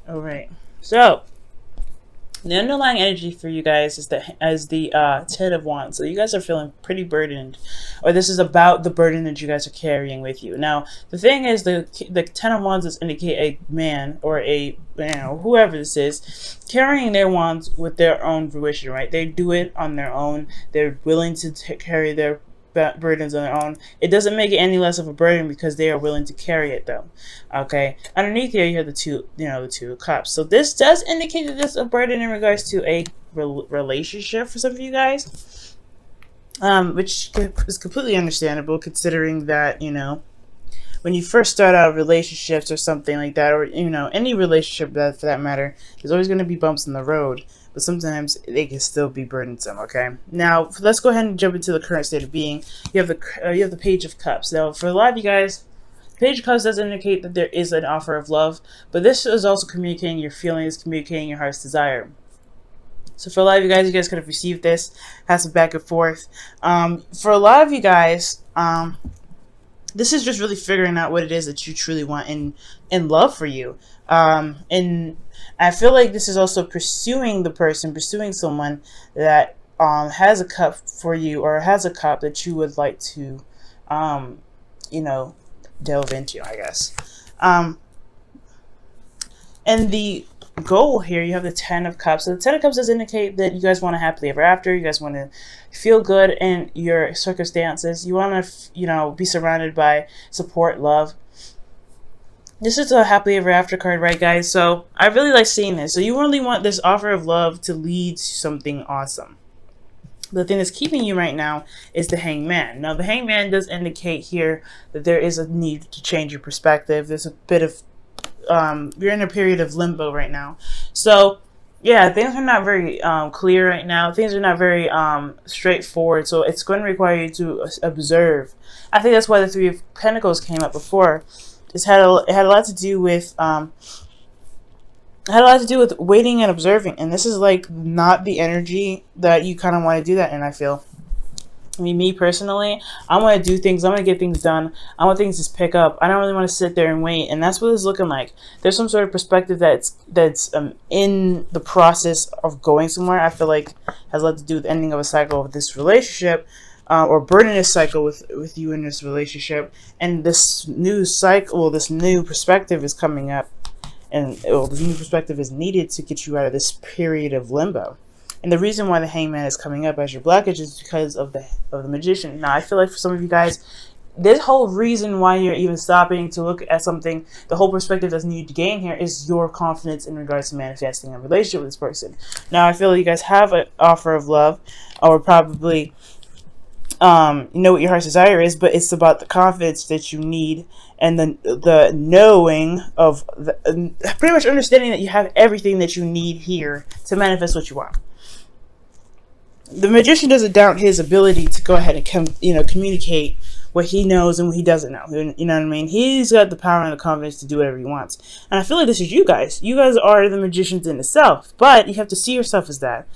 All right. So the underlying energy for you guys is the 10 of Wands. So you guys are feeling pretty burdened, or this is about the burden that you guys are carrying with you. Now the thing is, the 10 of Wands does indicate a man or a whoever this is carrying their wands with their own fruition. Right? They do it on their own. They're willing to carry their burdens on their own. It doesn't make it any less of a burden because they are willing to carry it though. Okay. Underneath here you have the 2 of Cups. So this does indicate that there's a burden in regards to a relationship for some of you guys. Which is completely understandable considering that, when you first start out relationships or something like that, or any relationship that for that matter, there's always going to be bumps in the road, but sometimes they can still be burdensome. Okay, now let's go ahead and jump into the current state of being. You have the Page of Cups. Now for a lot of you guys, Page of Cups does indicate that there is an offer of love, but this is also communicating your feelings, communicating your heart's desire. So for a lot of you guys could have received this, had some back and forth. For a lot of you guys, this is just really figuring out what it is that you truly want in love for you. And I feel like this is also pursuing someone that has a cup for you, or has a cup that you would like to, delve into, I guess. And the goal here, you have the 10 of Cups. So the 10 of Cups does indicate that you guys want to happily ever after. You guys want to feel good in your circumstances. You want to, be surrounded by support, love. This is a happily ever after card, right, guys? So I really like seeing this. So you really want this offer of love to lead to something awesome. The thing that's keeping you right now is the Hangman. Now, the Hangman does indicate here that there is a need to change your perspective. There's a bit of you're in a period of limbo right now. So yeah, things are not very clear right now. Things are not very straightforward. So it's going to require you to observe. I think that's why the 3 of Pentacles came up before. It had a lot to do with waiting and observing. And this is like not the energy that you kind of want to do that in, I feel. I mean, me personally, I want to do things. I want to get things done. I want things to pick up. I don't really want to sit there and wait. And that's what it's looking like. There's some sort of perspective that's in the process of going somewhere. I feel like has a lot to do with the ending of a cycle of this relationship, or burning this cycle with you in this relationship. And this new cycle, this new perspective is coming up, and this new perspective is needed to get you out of this period of limbo. And the reason why the Hangman is coming up as your blockage is because of the Magician. Now, I feel like for some of you guys, this whole reason why you're even stopping to look at something, the whole perspective that's needed to gain here is your confidence in regards to manifesting a relationship with this person. Now, I feel like you guys have an offer of love, or probably you know what your heart's desire is, but it's about the confidence that you need, and the knowing of pretty much understanding that you have everything that you need here to manifest what you want. The Magician doesn't doubt his ability to go ahead and communicate what he knows and what he doesn't know. You know what I mean? He's got the power and the confidence to do whatever he wants. And I feel like this is you guys. You guys are the magicians in itself, but you have to see yourself as that.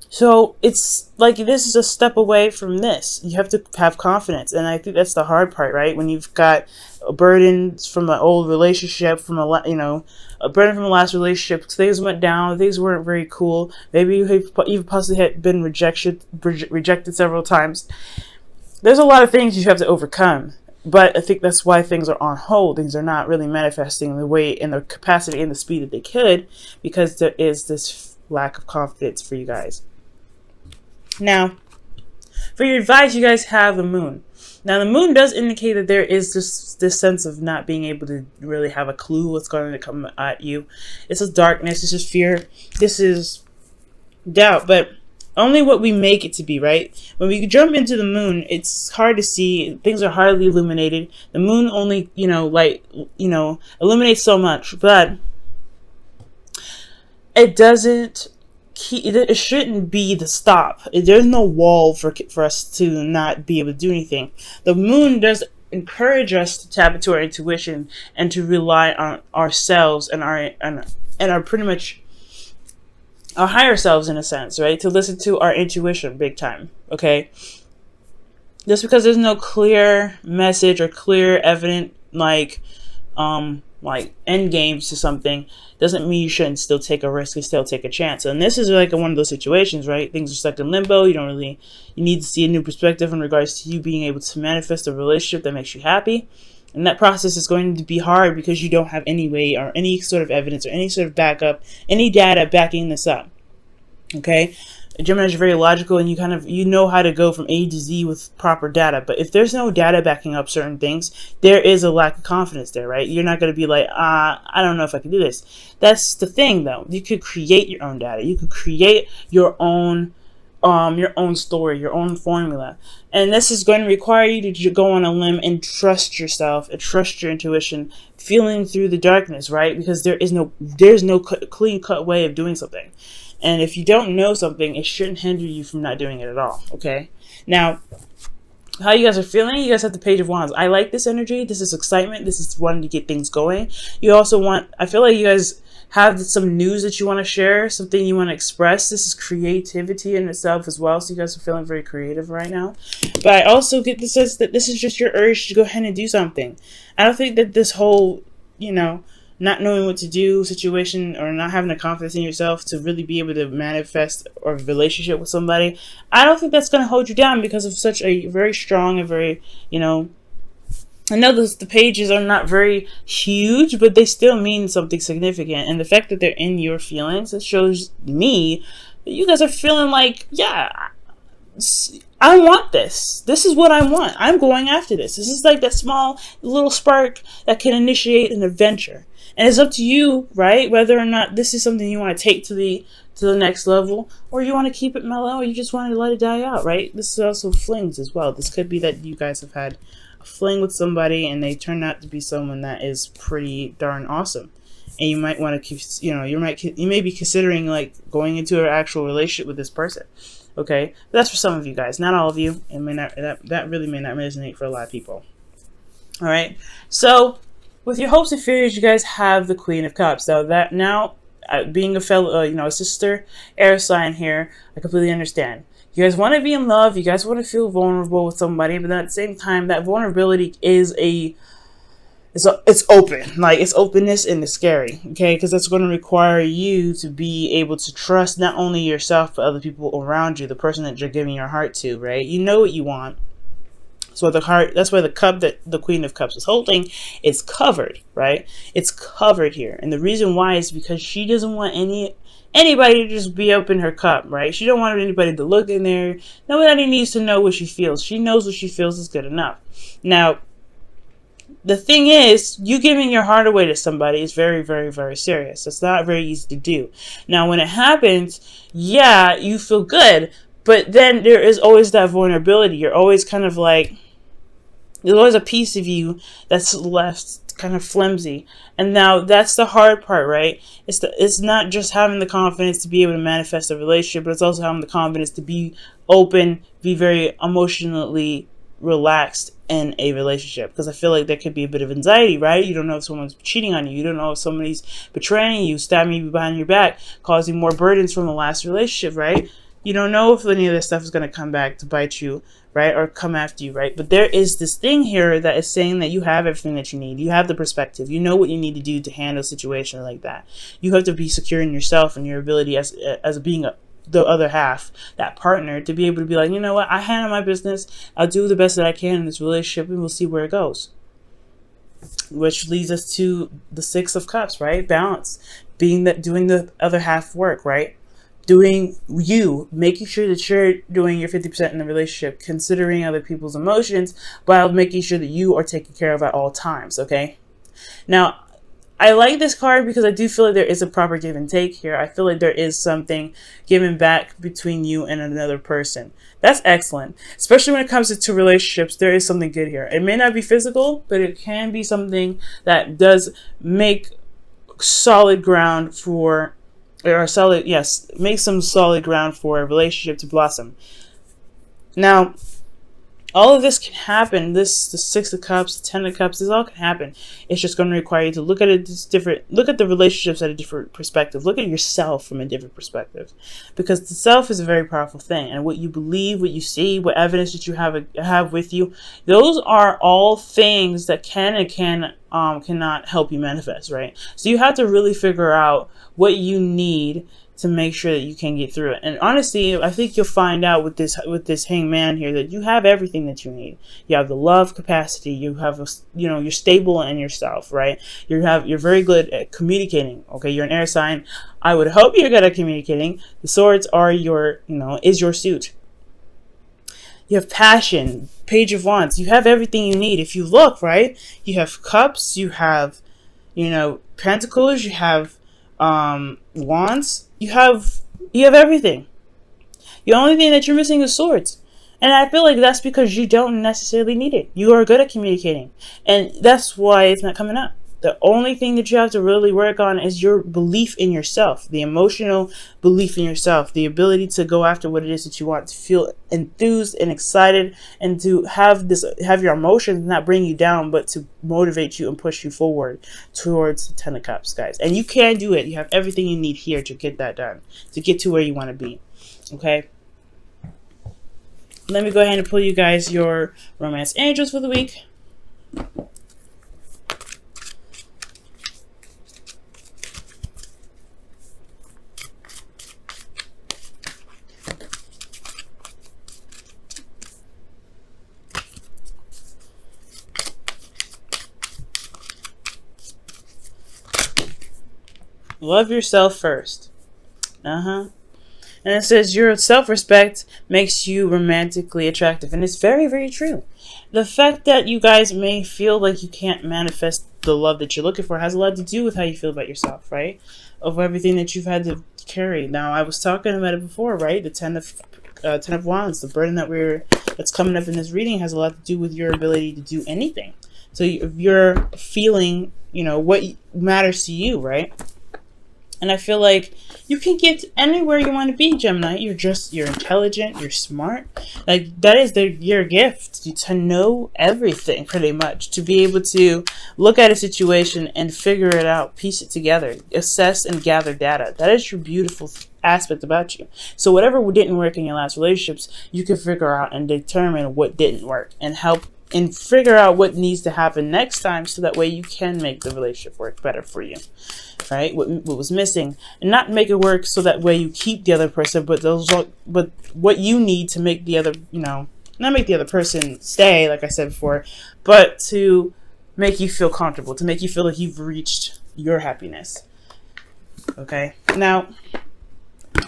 So it's like this is a step away from this. You have to have confidence, and I think that's the hard part, right? When you've got burdens from an old relationship, from a burden from a last relationship, things went down, things weren't very cool. Maybe you've possibly had been rejected several times. There's a lot of things you have to overcome, but I think that's why things are on hold. Things are not really manifesting in the way, in the capacity, and the speed that they could, because there is this lack of confidence for you guys. Now, for your advice, you guys have the Moon. Now, the Moon does indicate that there is this sense of not being able to really have a clue what's going to come at you. This is darkness. This is fear. This is doubt. But only what we make it to be, right? When we jump into the Moon, it's hard to see. Things are hardly illuminated. The Moon only, illuminates so much, but it doesn't. It shouldn't be the stop. There's no wall for us to not be able to do anything. The Moon does encourage us to tap into our intuition and to rely on ourselves and our pretty much our higher selves, in a sense, right? To listen to our intuition big time, okay? Just because there's no clear message or clear evident like end games to something, doesn't mean you shouldn't still take a risk and still take a chance. And this is like one of those situations, right? Things are stuck in limbo. You need to see a new perspective in regards to you being able to manifest a relationship that makes you happy. And that process is going to be hard because you don't have any way or any sort of evidence or any sort of backup, any data backing this up. Okay? Gemini is very logical, and you know how to go from A to Z with proper data. But if there's no data backing up certain things, there is a lack of confidence there, right? You're not going to be like, I don't know if I can do this. That's the thing, though. You could create your own data. You could create your own story, your own formula. And this is going to require you to go on a limb and trust yourself and trust your intuition, feeling through the darkness, right? Because there's no clean cut way of doing something. And if you don't know something, it shouldn't hinder you from not doing it at all, okay? Now, how you guys are feeling, you guys have the Page of Wands. I like this energy. This is excitement. This is wanting to get things going. You also I feel like you guys have some news that you want to share, something you want to express. This is creativity in itself as well. So you guys are feeling very creative right now. But I also get the sense that this is just your urge to go ahead and do something. I don't think that this whole, not knowing what to do situation, or not having the confidence in yourself to really be able to manifest a relationship with somebody, I don't think that's going to hold you down because of such a very strong and very, I know the pages are not very huge, but they still mean something significant. And the fact that they're in your feelings, it shows me that you guys are feeling like, yeah, I want this. This is what I want. I'm going after this. This is like that small little spark that can initiate an adventure. And it's up to you, right? Whether or not this is something you want to take to the next level, or you want to keep it mellow, or you just want to let it die out, right? This is also flings as well. This could be that you guys have had a fling with somebody and they turn out to be someone that is pretty darn awesome. And you might want to, you may be considering like going into an actual relationship with this person. Okay, but that's for some of you guys, not all of you. It may not, that really may not resonate for a lot of people. All right, so with your hopes and fears, you guys have the Queen of Cups. Now, being a fellow, a sister air sign here, I completely understand. You guys want to be in love. You guys want to feel vulnerable with somebody, but at the same time, that vulnerability is it's open. Like, it's openness and it's scary, okay? Because that's going to require you to be able to trust not only yourself, but other people around you, the person that you're giving your heart to, right? You know what you want. So that's why the cup that the Queen of Cups is holding is covered, right? It's covered here. And the reason why is because she doesn't want anybody to just be open her cup, right? She don't want anybody to look in there. Nobody needs to know what she feels. She knows what she feels is good enough. Now, the thing is, you giving your heart away to somebody is very, very, very serious. It's not very easy to do. Now, when it happens, yeah, you feel good. But then there is always that vulnerability. You're always kind of like, there's always a piece of you that's left kind of flimsy. And now that's the hard part, right? It's not just having the confidence to be able to manifest a relationship, but it's also having the confidence to be open, be very emotionally relaxed in a relationship. Because I feel like there could be a bit of anxiety, right? You don't know if someone's cheating on you. You don't know if somebody's betraying you, stabbing you behind your back, causing more burdens from the last relationship, right? You don't know if any of this stuff is going to come back to bite you, right? Or come after you, right? But there is this thing here that is saying that you have everything that you need. You have the perspective. You know what you need to do to handle a situation like that. You have to be secure in yourself and your ability as being the other half, that partner, to be able to be like, you know what? I handle my business. I'll do the best that I can in this relationship, and we'll see where it goes. Which leads us to the Six of Cups, right? Balance. Doing the other half work, right? Doing you, making sure that you're doing your 50% in the relationship, considering other people's emotions, while making sure that you are taken care of at all times, okay? Now, I like this card because I do feel like there is a proper give and take here. I feel like there is something given back between you and another person. That's excellent. Especially when it comes to relationships, there is something good here. It may not be physical, but it can be something that does make solid ground for, make some solid ground for a relationship to blossom. Now, all of this can happen. The Six of Cups, the Ten of Cups, this all can happen. It's just going to require you to look at it look at the relationships at a different perspective. Look at yourself from a different perspective. Because the self is a very powerful thing. And what you believe, what you see, what evidence that you have with you, those are all things that can cannot help you manifest, right? So you have to really figure out what you need to make sure that you can get through it. And honestly, I think you'll find out with this hangman here that you have everything that you need. You have the love capacity. You have you're stable in yourself, right? You're very good at communicating. Okay, you're an air sign. I would hope you're good at communicating. The swords are is your suit. You have passion, page of wands. You have everything you need. If you look, right, you have cups, you have, pentacles, you have wands. You have everything. The only thing that you're missing is swords. And I feel like that's because you don't necessarily need it. You are good at communicating. And that's why it's not coming up. The only thing that you have to really work on is your belief in yourself, the emotional belief in yourself, the ability to go after what it is that you want, to feel enthused and excited, and to have your emotions not bring you down, but to motivate you and push you forward towards the 10 of Cups, guys. And you can do it. You have everything you need here to get that done, to get to where you want to be. Okay. Let me go ahead and pull you guys your romance angels for the week. Love yourself first. And it says your self-respect makes you romantically attractive. And it's very, very true. The fact that you guys may feel like you can't manifest the love that you're looking for has a lot to do with how you feel about yourself, right? Of everything that you've had to carry. Now, I was talking about it before, right? The 10 of Wands, the burden that's coming up in this reading has a lot to do with your ability to do anything. So if you're feeling, what matters to you, right? And I feel like you can get anywhere you want to be, Gemini. You're intelligent, you're smart. Like, that is your gift, to know everything, pretty much. To be able to look at a situation and figure it out, piece it together, assess and gather data. That is your beautiful aspect about you. So whatever didn't work in your last relationships, you can figure out and determine what didn't work and help and figure out what needs to happen next time, so that way you can make the relationship work better for you, right? What was missing, and not make it work so that way you keep the other person, but what you need to make the other, not make the other person stay, like I said before, but to make you feel comfortable, to make you feel like you've reached your happiness. Okay, now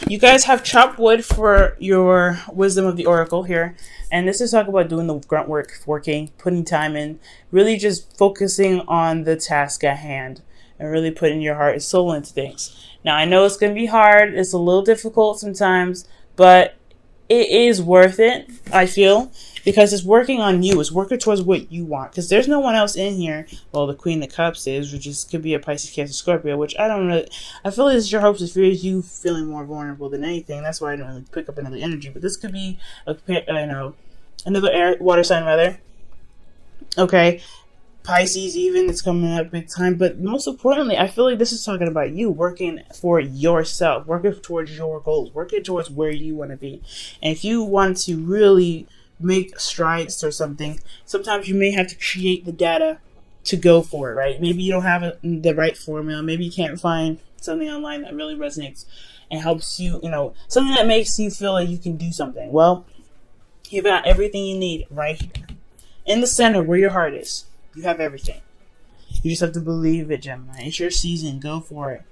you guys have chopped wood for your wisdom of the oracle here. And this is talk about doing the grunt work, working, putting time in, really just focusing on the task at hand and really putting your heart and soul into things. Now, I know it's going to be hard. It's a little difficult sometimes, but it is worth it, I feel, because it's working on you. It's working towards what you want, because there's no one else in here. Well, the Queen of Cups is, which could be a Pisces, Cancer, Scorpio, which I don't really, I feel like it's your hopes and fears, you feeling more vulnerable than anything. That's why I don't really pick up another energy, but this could be another water sign, rather. Okay, Pisces even, it's coming up big time. But most importantly, I feel like this is talking about you working for yourself, working towards your goals, working towards where you want to be. And if you want to really make strides or something, sometimes you may have to create the data to go for it, right? Maybe you don't have the right formula. Maybe you can't find something online that really resonates and helps you, something that makes you feel like you can do something. Well, you've got everything you need right here in the center where your heart is. You have everything. You just have to believe it, Gemini. It's your season. Go for it.